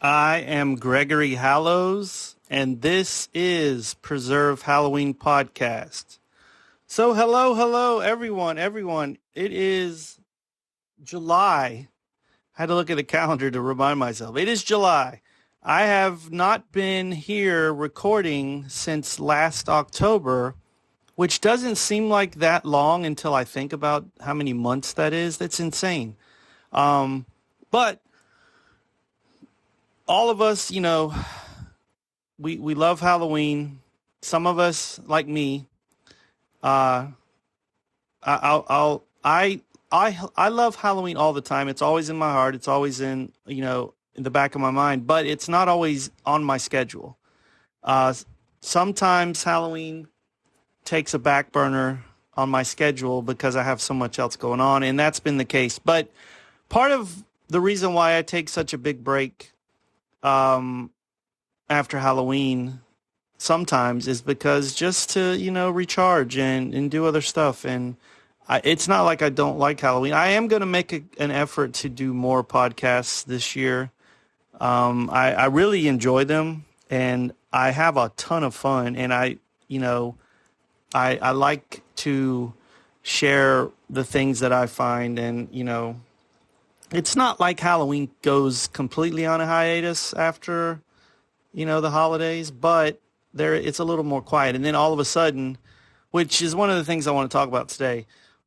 I am Gregory Hallows, and this is Preserve Halloween Podcast. So hello, everyone. It is July. I had to look at the calendar to remind myself. It is July. I have not been here recording since last October, which doesn't seem like that long until I think about how many months that is. That's insane. But all of us, we love Halloween. Some of us, like me, I love Halloween all the time. It's always in my heart. It's always in the back of my mind, but it's not always on my schedule. Sometimes Halloween takes a back burner on my schedule because I have so much else going on, and that's been the case. But part of the reason why I take such a big break after Halloween sometimes is because just to, recharge and do other stuff. And it's not like I don't like Halloween. I am going to make an effort to do more podcasts this year. I really enjoy them, and I have a ton of fun. And I like to share the things that I find. And, it's not like Halloween goes completely on a hiatus after, the holidays, but it's a little more quiet. And then all of a sudden, which is one of the things I want to talk about today,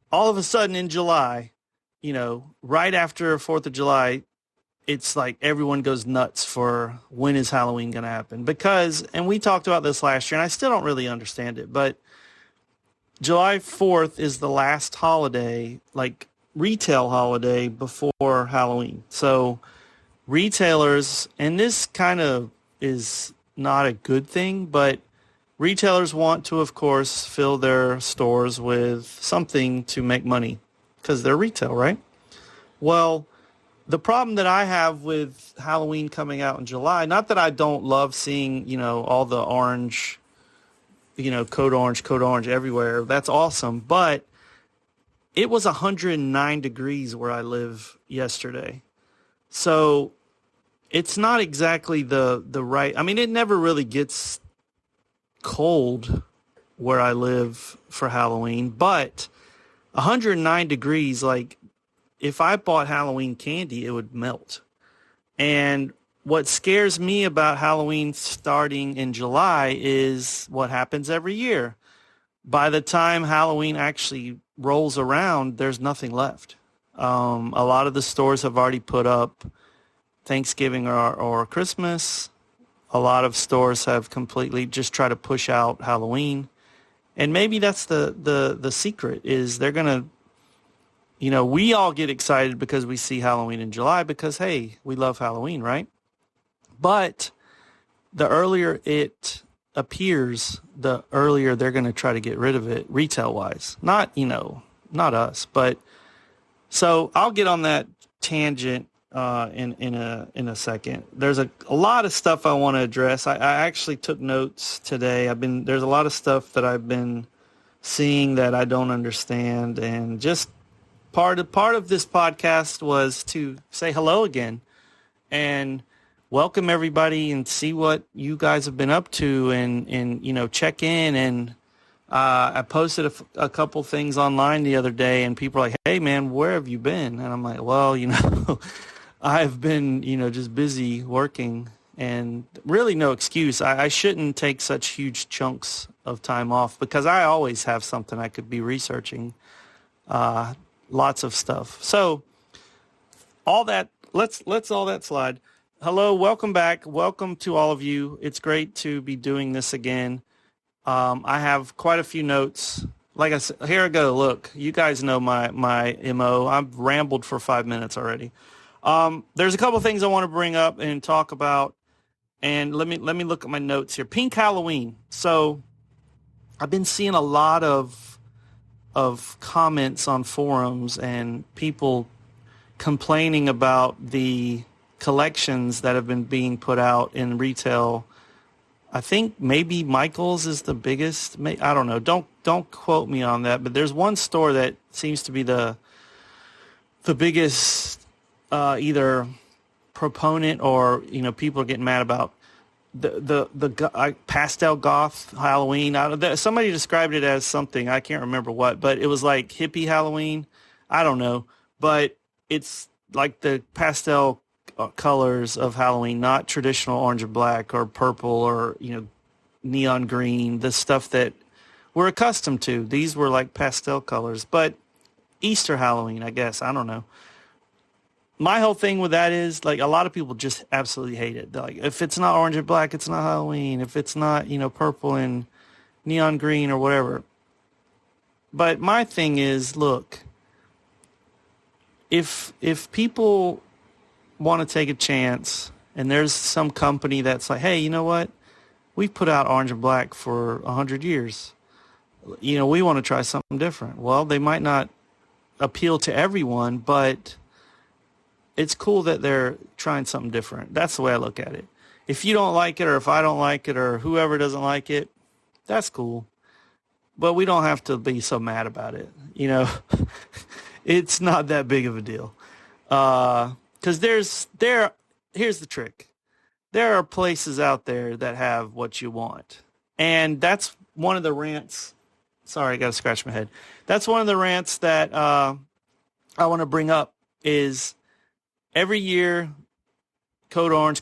all of a sudden in July, right after 4th of July, it's like everyone goes nuts for when is Halloween going to happen. Because, and we talked about this last year, and I still don't really understand it, but July 4th is the last holiday, like retail holiday before Halloween. So retailers, and this kind of is not a good thing, but retailers want to, of course, fill their stores with something to make money because they're retail, right? Well, the problem that I have with Halloween coming out in July, not that I don't love seeing, all the orange, code orange everywhere. That's awesome. But it was 109 degrees where I live yesterday. So it's not exactly the right. I mean, it never really gets cold where I live for Halloween, but 109 degrees, like if I bought Halloween candy, it would melt. And what scares me about Halloween starting in July is what happens every year. By the time Halloween actually rolls around, there's nothing left. A lot of the stores have already put up Thanksgiving or Christmas. A lot of stores have completely just tried to push out Halloween. And maybe that's the secret is they're going to, we all get excited because we see Halloween in July because, hey, we love Halloween, right? But the earlier it appears, the earlier they're going to try to get rid of it retail-wise. Not us. But so I'll get on that tangent in a second. There's a lot of stuff I want to address. I actually took notes today. There's a lot of stuff that I've been seeing that I don't understand, and just part of this podcast was to say hello again and welcome everybody and see what you guys have been up to and check in. And I posted a couple things online the other day, and people are like, hey man, where have you been? And I'm like, well, I've been, just busy working, and really no excuse. I shouldn't take such huge chunks of time off because I always have something I could be researching, lots of stuff. So all that, let's all that slide. Hello, welcome back. Welcome to all of you. It's great to be doing this again. I have quite a few notes. Like I said, here I go. Look, you guys know my MO. I've rambled for 5 minutes already. There's a couple of things I want to bring up and talk about. And let me look at my notes here. Pink Halloween. So I've been seeing a lot of comments on forums and people complaining about the collections that have been being put out in retail. I think maybe Michael's is the biggest. I don't know. Don't quote me on that. But there's one store that seems to be the biggest either proponent, or people are getting mad about the pastel goth Halloween. Somebody described it as something, I can't remember what, but it was like hippie Halloween. I don't know, but it's like the pastel colors of Halloween, not traditional orange and black or purple or neon green, the stuff that we're accustomed to. These were like pastel colors, but Easter Halloween, I guess. I don't know. My whole thing with that is, like, a lot of people just absolutely hate it. They're like, if it's not orange and black, it's not Halloween. If it's not, purple and neon green or whatever. But my thing is, look, if people want to take a chance and there's some company that's like, hey, you know what? We've put out orange and black for 100 years. We want to try something different. Well, they might not appeal to everyone, but it's cool that they're trying something different. That's the way I look at it. If you don't like it, or if I don't like it, or whoever doesn't like it, that's cool. But we don't have to be so mad about it. It's not that big of a deal. Because here's the trick. There are places out there that have what you want. And that's one of the rants. Sorry, I got to scratch my head. That's one of the rants that I want to bring up is every year, Code Orange,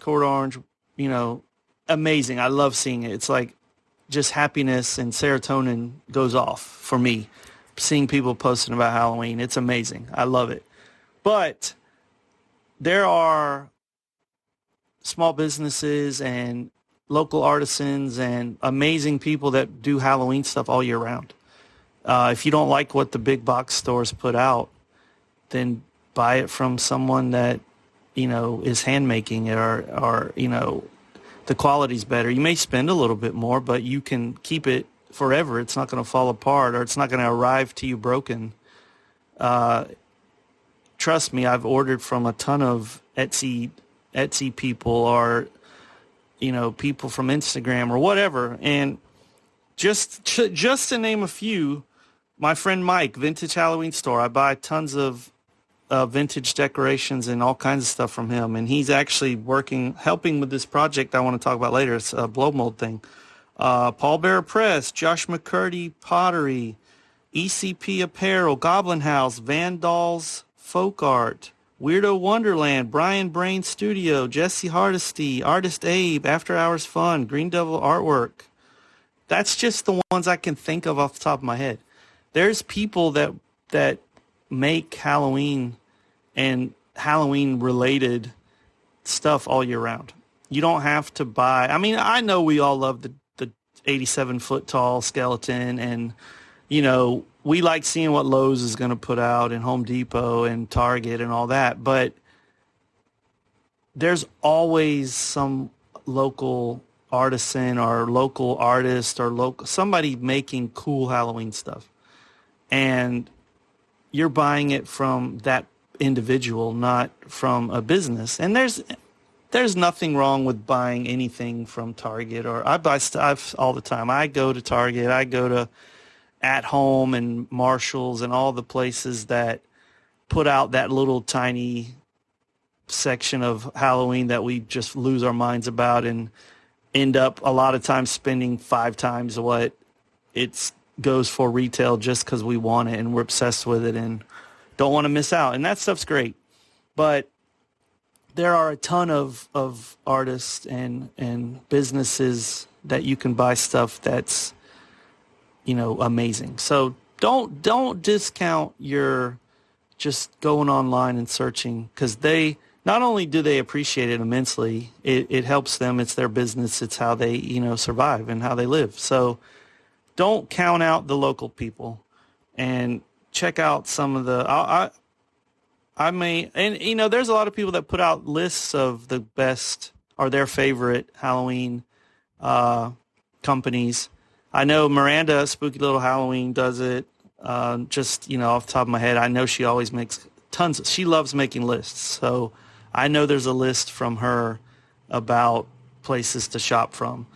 amazing. I love seeing it. It's like just happiness and serotonin goes off for me. Seeing people posting about Halloween, it's amazing. I love it. But there are small businesses and local artisans and amazing people that do Halloween stuff all year round. If you don't like what the big box stores put out, then buy it from someone that, is hand making it, or the quality's better. You may spend a little bit more, but you can keep it forever. It's not going to fall apart, or it's not going to arrive to you broken. Trust me, I've ordered from a ton of Etsy people, or people from Instagram or whatever. And just to name a few, my friend Mike, Vintage Halloween Store, I buy tons of vintage decorations and all kinds of stuff from him. And he's actually helping with this project I want to talk about later. It's a blow mold thing. Paul Bearer Press, Josh McCurdy Pottery, ECP Apparel, Goblin House, Vandals Folk Art, Weirdo Wonderland, Brian Brain Studio, Jesse Hardesty, Artist Abe, After Hours Fun, Green Devil Artwork. That's just the ones I can think of off the top of my head. There's people that make Halloween and Halloween-related stuff all year round. You don't have to buy... I mean, I know we all love the 87-foot-tall skeleton, and, we like seeing what Lowe's is going to put out, and Home Depot and Target and all that, but there's always some local artisan or local artist or somebody making cool Halloween stuff. And you're buying it from that individual, not from a business. And there's nothing wrong with buying anything from Target, or I buy stuff all the time. I go to Target, I go to At Home and Marshall's and all the places that put out that little tiny section of Halloween that we just lose our minds about and end up a lot of times spending 5 times what it goes for retail just because we want it and we're obsessed with it and don't want to miss out. And that stuff's great. But there are a ton of artists and businesses that you can buy stuff that's, amazing. So don't discount your just going online and searching, because they not only do they appreciate it immensely, it helps them. It's their business. It's how they, survive and how they live. So don't count out the local people, and check out some of the, there's a lot of people that put out lists of the best or their favorite Halloween companies. I know Miranda, Spooky Little Halloween, does it. Off the top of my head, I know she always makes tons. She loves making lists. So I know there's a list from her about places to shop from.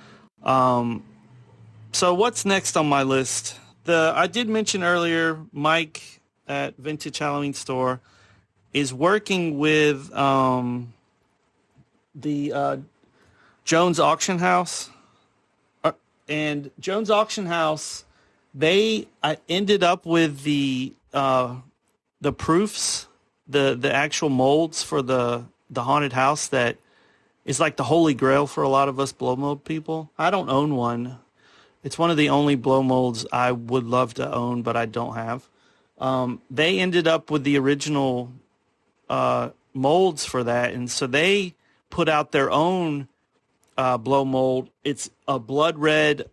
So what's next on my list? I did mention earlier, Mike at Vintage Halloween Store is working with the Jones Auction House. And Jones Auction House, I ended up with the proofs, the actual molds for the haunted house that is like the holy grail for a lot of us blow mold people. I don't own one. It's one of the only blow molds I would love to own, but I don't have. They ended up with the original molds for that, and so they put out their own blow mold. It's a blood red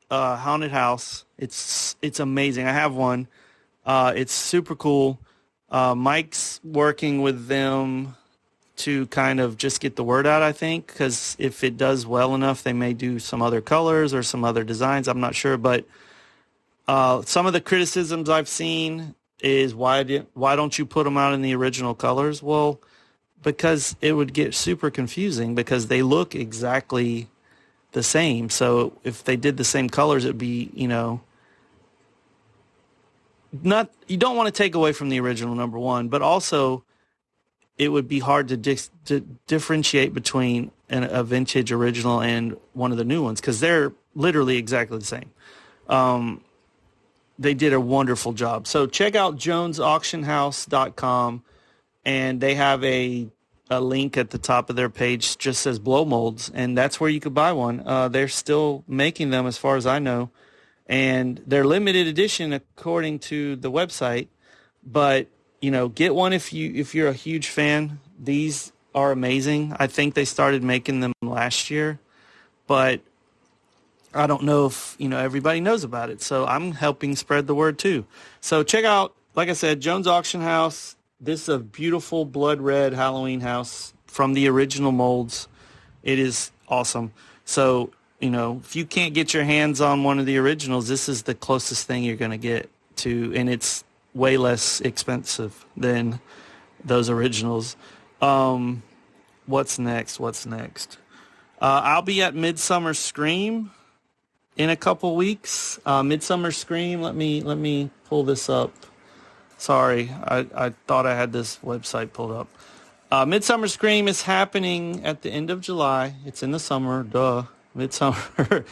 haunted house. It's amazing. I have one. It's super cool. Mike's working with them to kind of just get the word out, I think, because if it does well enough, they may do some other colors or some other designs. I'm not sure, but some of the criticisms I've seen is why don't you put them out in the original colors? Well, because it would get super confusing because they look exactly the same. So if they did the same colors, it'd be, you don't want to take away from the original, number one, but also it would be hard to differentiate between a vintage original and one of the new ones because they're literally exactly the same. They did a wonderful job. So check out jonesauctionhouse.com, and they have a link at the top of their page just says blow molds, and that's where you could buy one. They're still making them as far as I know, and they're limited edition according to the website, but get one if you're a huge fan. These are amazing. I think they started making them last year, but I don't know if everybody knows about it. So I'm helping spread the word too. So check out, like I said, Jones Auction House. This is a beautiful blood red Halloween house from the original molds. It is awesome. So, if you can't get your hands on one of the originals, this is the closest thing you're going to get to, and it's way less expensive than those originals. What's next? I'll be at Midsummer Scream in a couple weeks. Midsummer Scream, let me pull this up. Sorry, I thought I had this website pulled up. Midsummer Scream is happening at the end of July. It's in the summer, midsummer.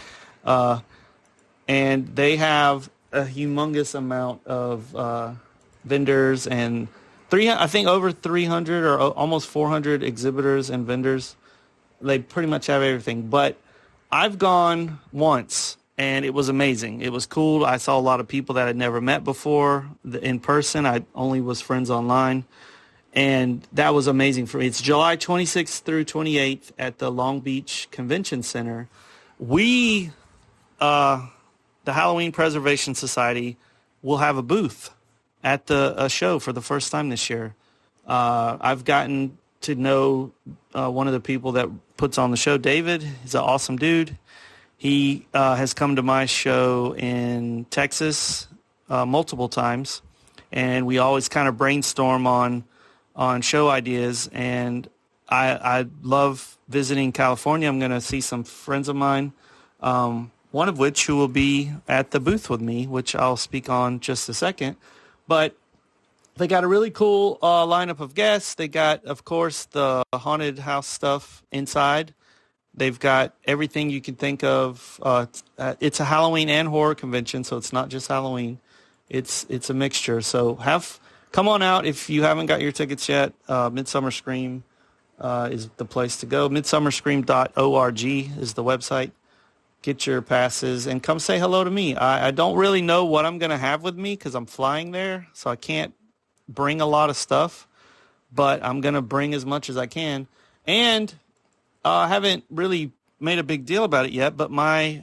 And they have a humongous amount of vendors and I think over 300 or almost 400 exhibitors and vendors. They pretty much have everything. But I've gone once, and it was amazing. It was cool. I saw a lot of people that I'd never met before in person. I only was friends online. And that was amazing for me. It's July 26th through 28th at the Long Beach Convention Center. We, the Halloween Preservation Society, will have a booth at the show for the first time this year. I've gotten to know one of the people that puts on the show, David. He's an awesome dude. He has come to my show in Texas multiple times, and we always kind of brainstorm on show ideas, and I love visiting California. I'm going to see some friends of mine, one of which who will be at the booth with me, which I'll speak on just a second. But they got a really cool lineup of guests. They got, of course, the haunted house stuff inside. They've got everything you can think of. It's a Halloween and horror convention, so it's not just Halloween. It's a mixture. So come on out if you haven't got your tickets yet. Midsummer Scream is the place to go. midsummerscream.org is the website. Get your passes and come say hello to me. I don't really know what I'm going to have with me because I'm flying there, so I can't bring a lot of stuff, but I'm going to bring as much as I can. And I haven't really made a big deal about it yet, but my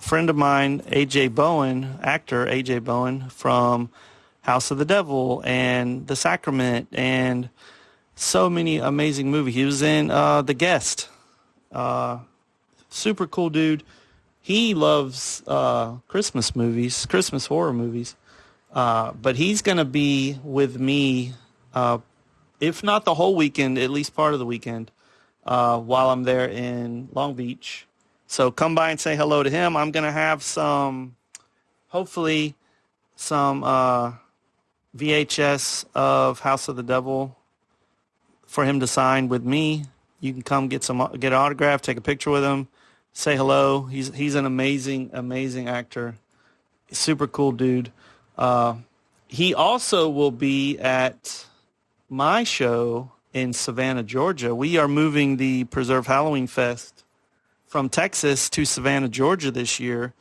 friend of mine, actor AJ Bowen from House of the Devil and The Sacrament and so many amazing movies. He was in The Guest. Super cool dude. He loves Christmas movies, Christmas horror movies. But he's going to be with me, if not the whole weekend, at least part of the weekend, while I'm there in Long Beach. So come by and say hello to him. I'm going to have hopefully some VHS of House of the Devil for him to sign with me. You can come get an autograph, take a picture with him, say hello. He's an amazing actor. Super cool dude. He also will be at my show in Savannah, Georgia. We are moving the Preserve Halloween Fest from Texas to Savannah, Georgia this year.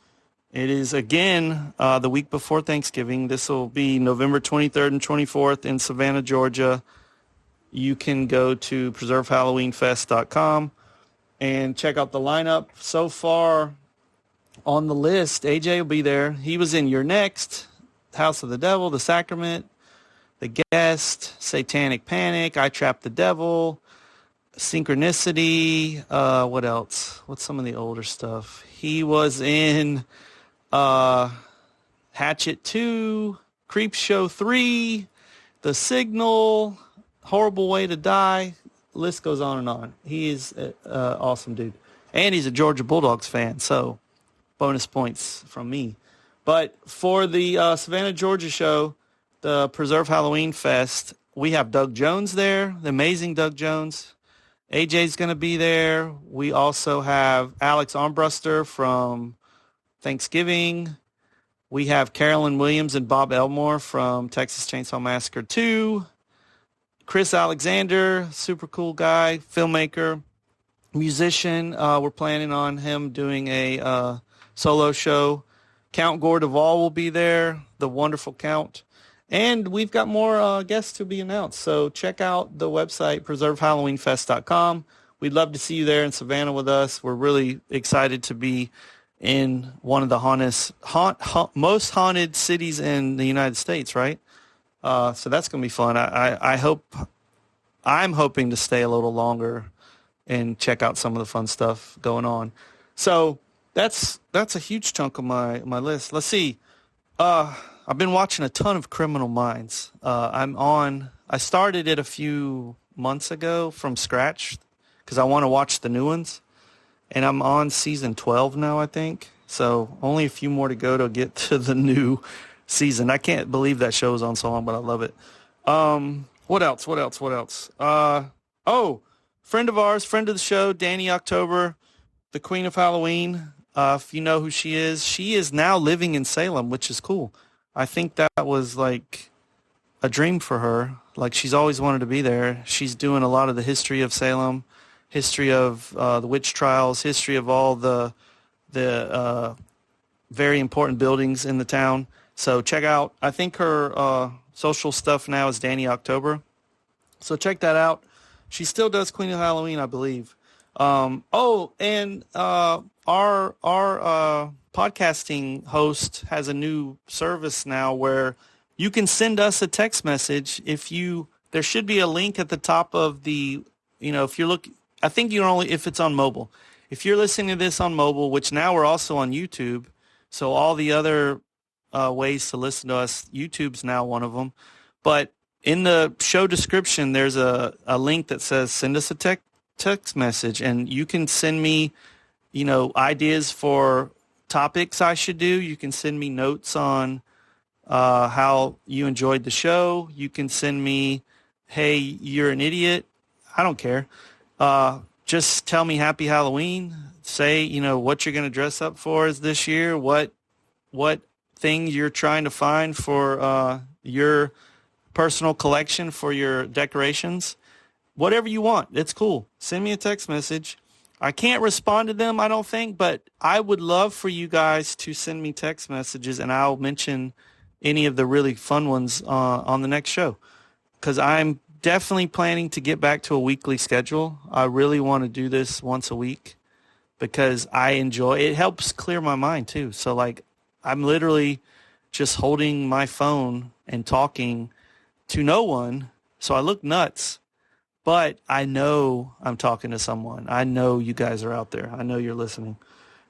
It is, again, the week before Thanksgiving. This will be November 23rd and 24th in Savannah, Georgia. You can go to preservehalloweenfest.com and check out the lineup. So far on the list, AJ will be there. He was in You're Next, House of the Devil, The Sacrament, The Guest, Satanic Panic, I Trapped the Devil, Synchronicity. What else? What's some of the older stuff? He was in Hatchet 2, Creep Show 3, The Signal, Horrible Way to Die. List goes on and on. He is an awesome dude. And he's a Georgia Bulldogs fan, so bonus points from me. But for the Savannah, Georgia show, the Preserve Halloween Fest, we have Doug Jones there, the amazing Doug Jones. AJ's going to be there. We also have Alex Armbruster from Thanksgiving. We have Carolyn Williams and Bob Elmore from Texas Chainsaw Massacre 2. Chris Alexander, super cool guy, filmmaker, musician. We're planning on him doing a solo show. Count Gore Duvall will be there, the wonderful Count. And we've got more guests to be announced. So check out the website, preservehalloweenfest.com. We'd love to see you there in Savannah with us. We're really excited to be in one of the most haunted cities in the United States, right? So that's going to be fun. I'm hoping to stay a little longer and check out some of the fun stuff going on. So that's a huge chunk of my list. Let's see. I've been watching a ton of Criminal Minds. I started it a few months ago from scratch because I want to watch the new ones. And I'm on season 12 now, I think. So only a few more to go to get to the new season. I can't believe that show is on so long, but I love it. What else? Friend of ours, friend of the show, Danny October, the Queen of Halloween. If you know who she is now living in Salem, which is cool. I think that was like a dream for her. Like she's always wanted to be there. She's doing a lot of the history of Salem, history of the witch trials, history of all the very important buildings in the town. So check out, I think her social stuff now is Danny October. So check that out. She still does Queen of Halloween, I believe. And our podcasting host has a new service now where you can send us a text message. There should be a link at the top of the, if you're looking, I think if it's on mobile. If you're listening to this on mobile, which now we're also on YouTube, so all the other ways to listen to us, YouTube's now one of them. But in the show description, there's a link that says send us a text message, and you can send me, ideas for topics I should do. You can send me notes on how you enjoyed the show. You can send me, hey, you're an idiot. I don't care. Just tell me Happy Halloween. Say, what you're going to dress up for is this year. What thing you're trying to find for your personal collection for your decorations. Whatever you want. It's cool. Send me a text message. I can't respond to them, I don't think, but I would love for you guys to send me text messages, and I'll mention any of the really fun ones on the next show, because I'm definitely planning to get back to a weekly schedule. I really want to do this once a week because I enjoy it. It helps clear my mind too. So like I'm literally just holding my phone and talking to no one. So I look nuts, but I know I'm talking to someone. I know you guys are out there. I know you're listening.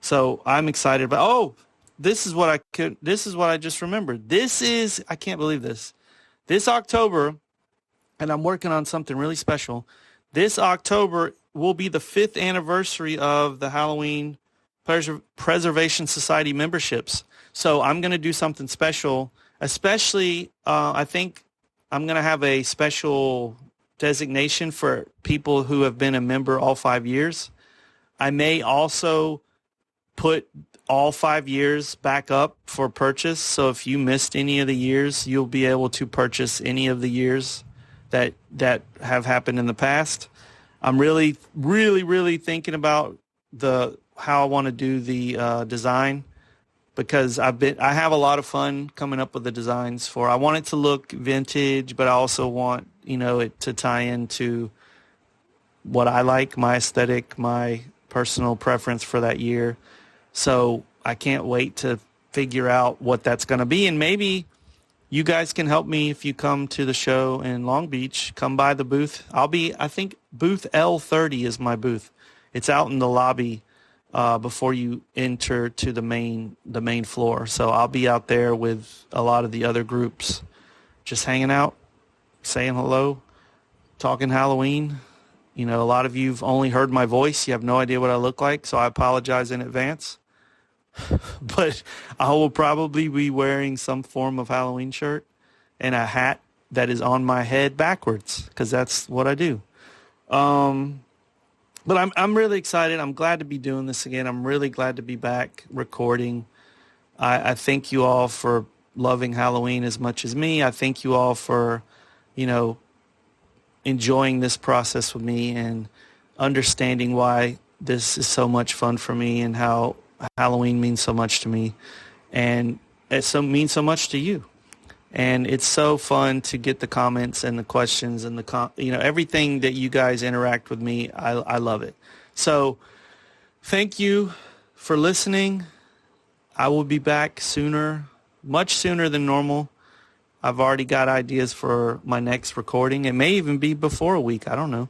So I'm excited about, this is what I just remembered. I can't believe this. This October, and I'm working on something really special. This October will be the 5th anniversary of the Halloween Preservation Society memberships. So I'm going to do something special, especially I think I'm going to have a special designation for people who have been a member all 5 years. I may also put all 5 years back up for purchase. So if you missed any of the years, you'll be able to purchase any of the years that have happened in the past. I'm really, really, really thinking about how I want to do the design, because I have a lot of fun coming up with the designs for. I want it to look vintage, but I also want, it to tie into what I like, my aesthetic, my personal preference for that year. So I can't wait to figure out what that's going to be. And maybe you guys can help me if you come to the show in Long Beach. Come by the booth. I think booth L30 is my booth. It's out in the lobby before you enter to the main floor. So I'll be out there with a lot of the other groups, just hanging out, saying hello, talking Halloween. A lot of you've only heard my voice. You have no idea what I look like, so I apologize in advance. But I will probably be wearing some form of Halloween shirt and a hat that is on my head backwards, because that's what I do. But I'm really excited. I'm glad to be doing this again. I'm really glad to be back recording. I thank you all for loving Halloween as much as me. I thank you all for, enjoying this process with me and understanding why this is so much fun for me and how Halloween means so much to me, and it means so much to you. And it's so fun to get the comments and the questions and everything that you guys interact with me. I love it. So thank you for listening. I will be back sooner, much sooner than normal. I've already got ideas for my next recording. It may even be before a week. I don't know,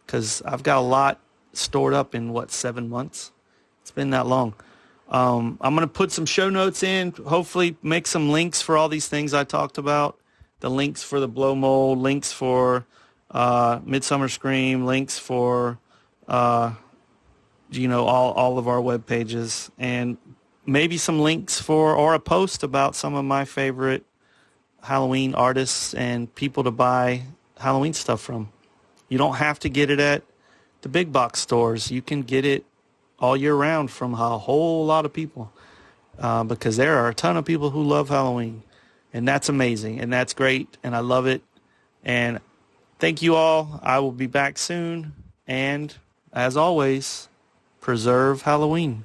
because I've got a lot stored up in 7 months. It's been that long. I'm going to put some show notes in, hopefully make some links for all these things I talked about, the links for the blow mold, links for Midsummer Scream, links for, all of our web pages, and maybe some links or a post about some of my favorite Halloween artists and people to buy Halloween stuff from. You don't have to get it at the big box stores. You can get it all year round from a whole lot of people, because there are a ton of people who love Halloween, and that's amazing, and that's great, and I love it. And thank you all. I will be back soon, and as always, preserve Halloween.